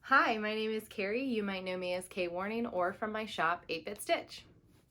Hi, my name is Carrie. You might know me as K Warning or from my shop, 8-Bit Stitch.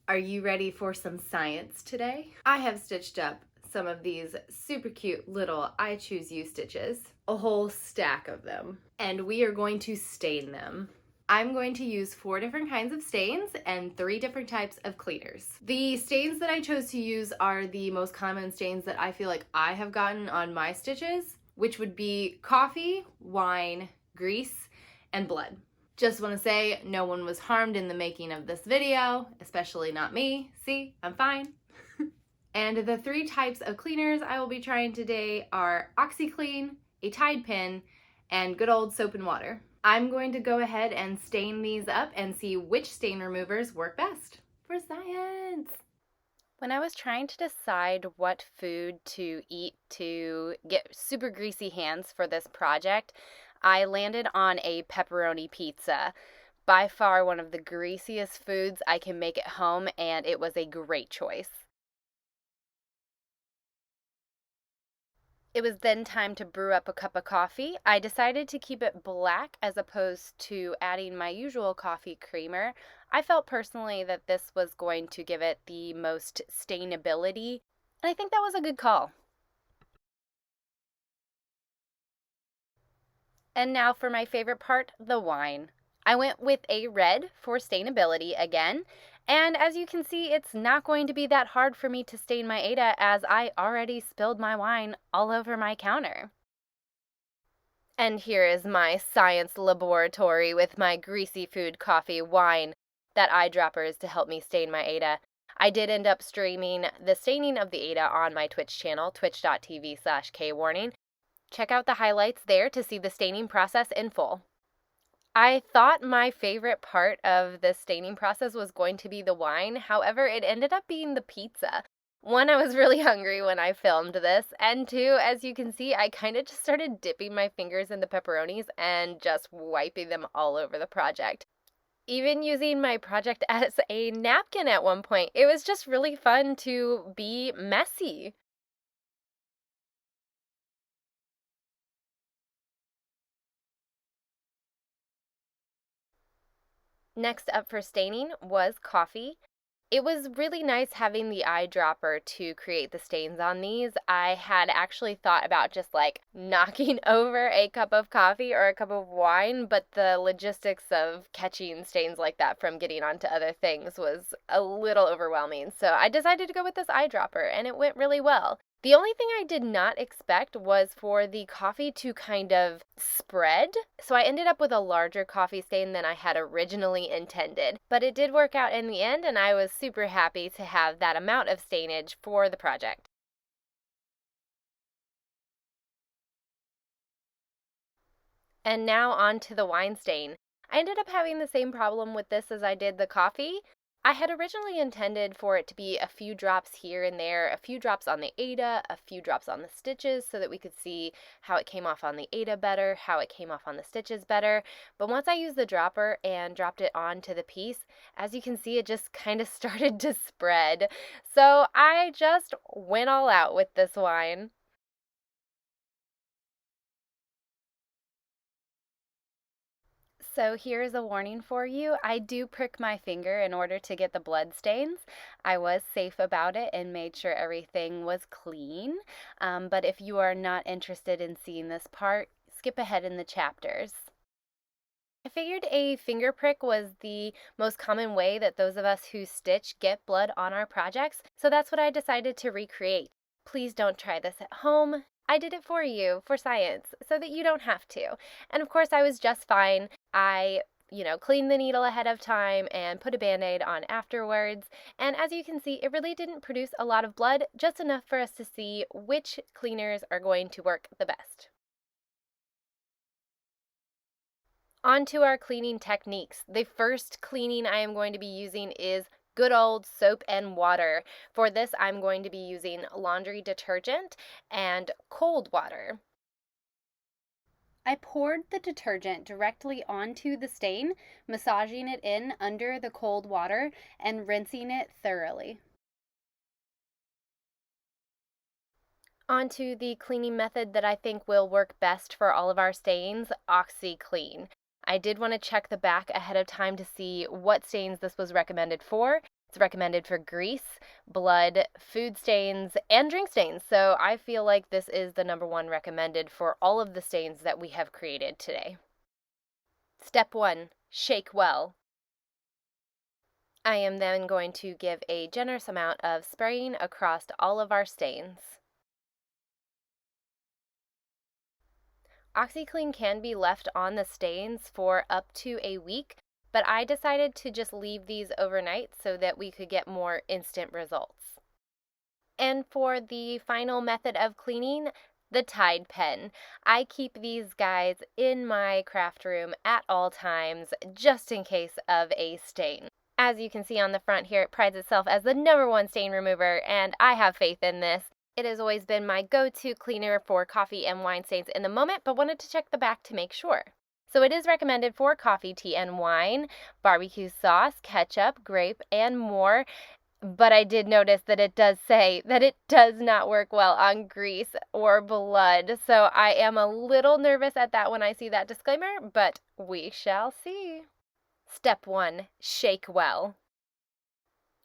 Are you ready for some science today? I have stitched up some of these super cute little I Choose You stitches, a whole stack of them, and we are going to stain them. I'm going to use 4 different kinds of stains and 3 different types of cleaners. The stains that I chose to use are the most common stains that I feel like I have gotten on my stitches, which would be coffee, wine, grease, and blood. Just want to say no one was harmed in the making of this video, especially not me. See, I'm fine. And the 3 types of cleaners I will be trying today are OxiClean, a Tide Pen, and good old soap and water. I'm going to go ahead and stain these up and see which stain removers work best for science. When I was trying to decide what food to eat to get super greasy hands for this project, I landed on a pepperoni pizza. By far one of the greasiest foods I can make at home, and it was a great choice. It was then time to brew up a cup of coffee. I decided to keep it black as opposed to adding my usual coffee creamer. I felt personally that this was going to give it the most stainability, and I think that was a good call. And now for my favorite part, the wine. I went with a red for stainability again, and as you can see, it's not going to be that hard for me to stain my Ada as I already spilled my wine all over my counter. And here is my science laboratory with my greasy food, coffee, wine, that eyedroppers to help me stain my Ada. I did end up streaming the staining of the Ada on my Twitch channel, twitch.tv/kwarning. Check out the highlights there to see the staining process in full. I thought my favorite part of the staining process was going to be the wine. However, it ended up being the pizza. One, I was really hungry when I filmed this, and 2, as you can see, I kind of just started dipping my fingers in the pepperonis and just wiping them all over the project. Even using my project as a napkin at one point. It was just really fun to be messy. Next up for staining was coffee. It was really nice having the eyedropper to create the stains on these. I had actually thought about just like knocking over a cup of coffee or a cup of wine, but the logistics of catching stains like that from getting onto other things was a little overwhelming. So I decided to go with this eyedropper, and it went really well. The only thing I did not expect was for the coffee to kind of spread. So I ended up with a larger coffee stain than I had originally intended. But it did work out in the end, and I was super happy to have that amount of stainage for the project. And now on to the wine stain. I ended up having the same problem with this as I did the coffee. I had originally intended for it to be a few drops here and there, a few drops on the Ada, a few drops on the stitches so that we could see how it came off on the Ada better, how it came off on the stitches better. But once I used the dropper and dropped it onto the piece, as you can see, it just kind of started to spread. So I just went all out with this wine. So here's a warning for you. I do prick my finger in order to get the blood stains. I was safe about it and made sure everything was clean. But if you are not interested in seeing this part, skip ahead in the chapters. I figured a finger prick was the most common way that those of us who stitch get blood on our projects, so that's what I decided to recreate. Please don't try this at home. I did it for you, for science, so that you don't have to. And of course, I was just fine. I cleaned the needle ahead of time and put a Band-Aid on afterwards. And as you can see, it really didn't produce a lot of blood, just enough for us to see which cleaners are going to work the best. On to our cleaning techniques. The first cleaning I am going to be using is good old soap and water. For this, I'm going to be using laundry detergent and cold water. I poured the detergent directly onto the stain, massaging it in under the cold water and rinsing it thoroughly. Onto the cleaning method that I think will work best for all of our stains, OxiClean. I did want to check the back ahead of time to see what stains this was recommended for. It's recommended for grease, blood, food stains, and drink stains. So I feel like this is the number one recommended for all of the stains that we have created today. Step 1, shake well. I am then going to give a generous amount of spraying across all of our stains. OxiClean can be left on the stains for up to a week, but I decided to just leave these overnight so that we could get more instant results. And for the final method of cleaning, the Tide pen. I keep these guys in my craft room at all times, just in case of a stain. As you can see on the front here, it prides itself as the #1 stain remover, and I have faith in this. It has always been my go-to cleaner for coffee and wine stains in the moment, but wanted to check the back to make sure. So it is recommended for coffee, tea, and wine, barbecue sauce, ketchup, grape, and more. But I did notice that it does say that it does not work well on grease or blood. So I am a little nervous at that when I see that disclaimer, but we shall see. Step 1, shake well.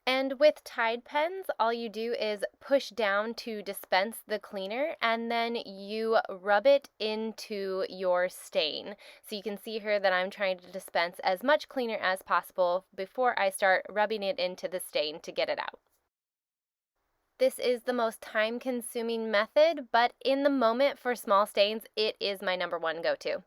And with Tide pens, all you do is push down to dispense the cleaner, and then you rub it into your stain. So you can see here that I'm trying to dispense as much cleaner as possible before I start rubbing it into the stain to get it out. This is the most time-consuming method, but in the moment for small stains, it is my #1 go-to.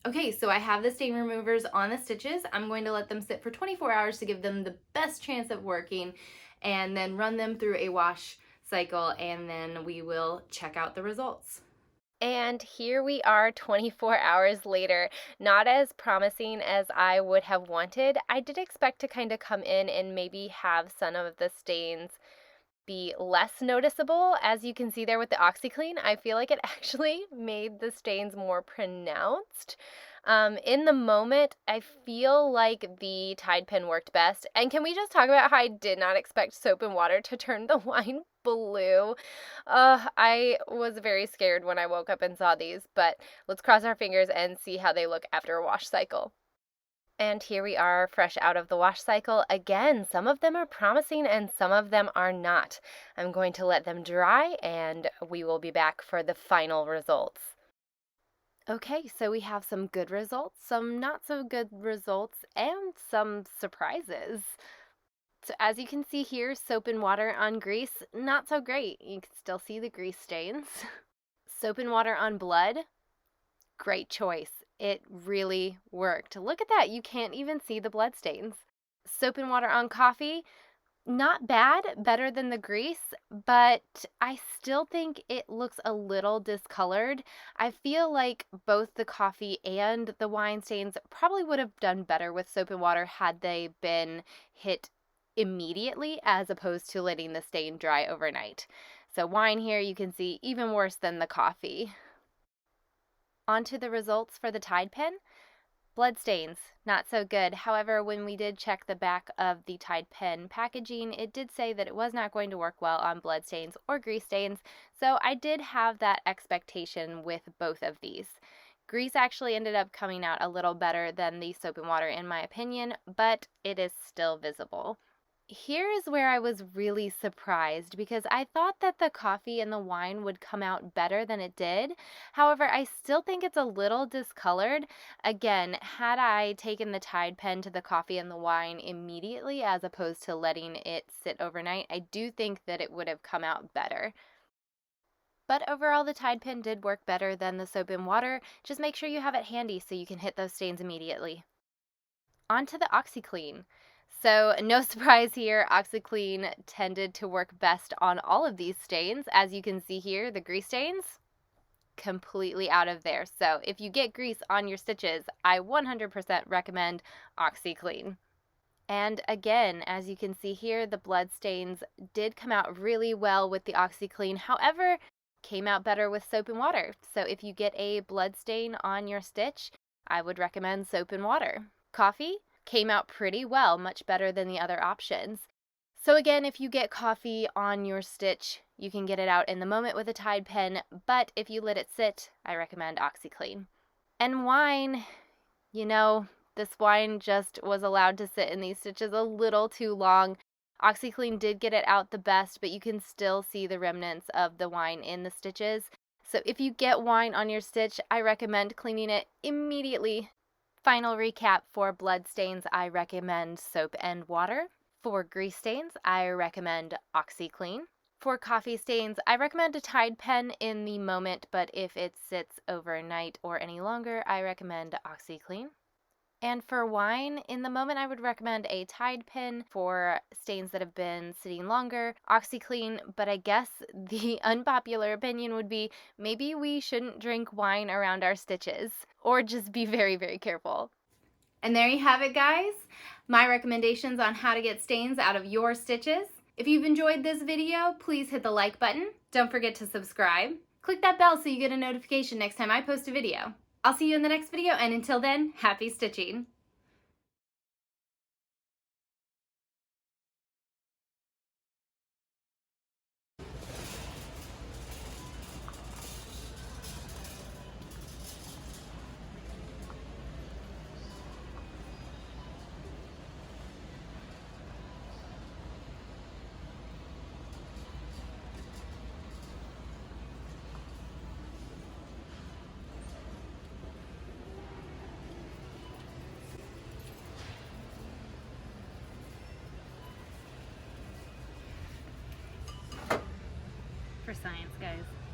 Okay, so I have the stain removers on the stitches. I'm going to let them sit for 24 hours to give them the best chance of working, and then run them through a wash cycle, and then we will check out the results. And here we are 24 hours later. Not as promising as I would have wanted. I did expect to kind of come in and maybe have some of the stains be less noticeable. As you can see there with the OxiClean, I feel like it actually made the stains more pronounced. In the moment, I feel like the Tide pen worked best. And can we just talk about how I did not expect soap and water to turn the wine blue? I was very scared when I woke up and saw these, but let's cross our fingers and see how they look after a wash cycle. And here we are, fresh out of the wash cycle. Again, some of them are promising and some of them are not. I'm going to let them dry and we will be back for the final results. Okay, so we have some good results, some not so good results, and some surprises. So as you can see here, soap and water on grease, not so great. You can still see the grease stains. Soap and water on blood, great choice. It really worked. Look at that. You can't even see the blood stains. Soap and water on coffee, not bad, better than the grease, but I still think it looks a little discolored. I feel like both the coffee and the wine stains probably would have done better with soap and water had they been hit immediately as opposed to letting the stain dry overnight. So wine here you can see even worse than the coffee. On to the results for the Tide pen. Blood stains, not so good. However, when we did check the back of the Tide pen packaging, it did say that it was not going to work well on blood stains or grease stains, so I did have that expectation with both of these. Grease actually ended up coming out a little better than the soap and water in my opinion, but it is still visible. Here is where I was really surprised because I thought that the coffee and the wine would come out better than it did. However, I still think it's a little discolored. Again, had I taken the Tide pen to the coffee and the wine immediately as opposed to letting it sit overnight, I do think that it would have come out better. But overall, the Tide pen did work better than the soap and water. Just make sure you have it handy so you can hit those stains immediately. On to the OxiClean. So no surprise here, OxiClean tended to work best on all of these stains. As you can see here, the grease stains, completely out of there. So if you get grease on your stitches, I 100% recommend OxiClean. And again, as you can see here, the blood stains did come out really well with the OxiClean. However, came out better with soap and water. So if you get a blood stain on your stitch, I would recommend soap and water. Coffee came out pretty well, much better than the other options. So again, if you get coffee on your stitch, you can get it out in the moment with a Tide pen, but if you let it sit, I recommend OxiClean. And wine, You know, this wine just was allowed to sit in these stitches a little too long. OxiClean did get it out the best, but you can still see the remnants of the wine in the stitches. So if you get wine on your stitch, I recommend cleaning it immediately. Final recap: for blood stains, I recommend soap and water. For grease stains, I recommend OxiClean. For coffee stains, I recommend a Tide pen in the moment, but if it sits overnight or any longer, I recommend OxiClean. And for wine, in the moment, I would recommend a Tide pen. For stains that have been sitting longer, OxiClean. But I guess the unpopular opinion would be maybe we shouldn't drink wine around our stitches, or just be very, very careful. And there you have it, guys. My recommendations on how to get stains out of your stitches. If you've enjoyed this video, please hit the like button. Don't forget to subscribe. Click that bell so you get a notification next time I post a video. I'll see you in the next video, and until then, happy stitching. For science, guys.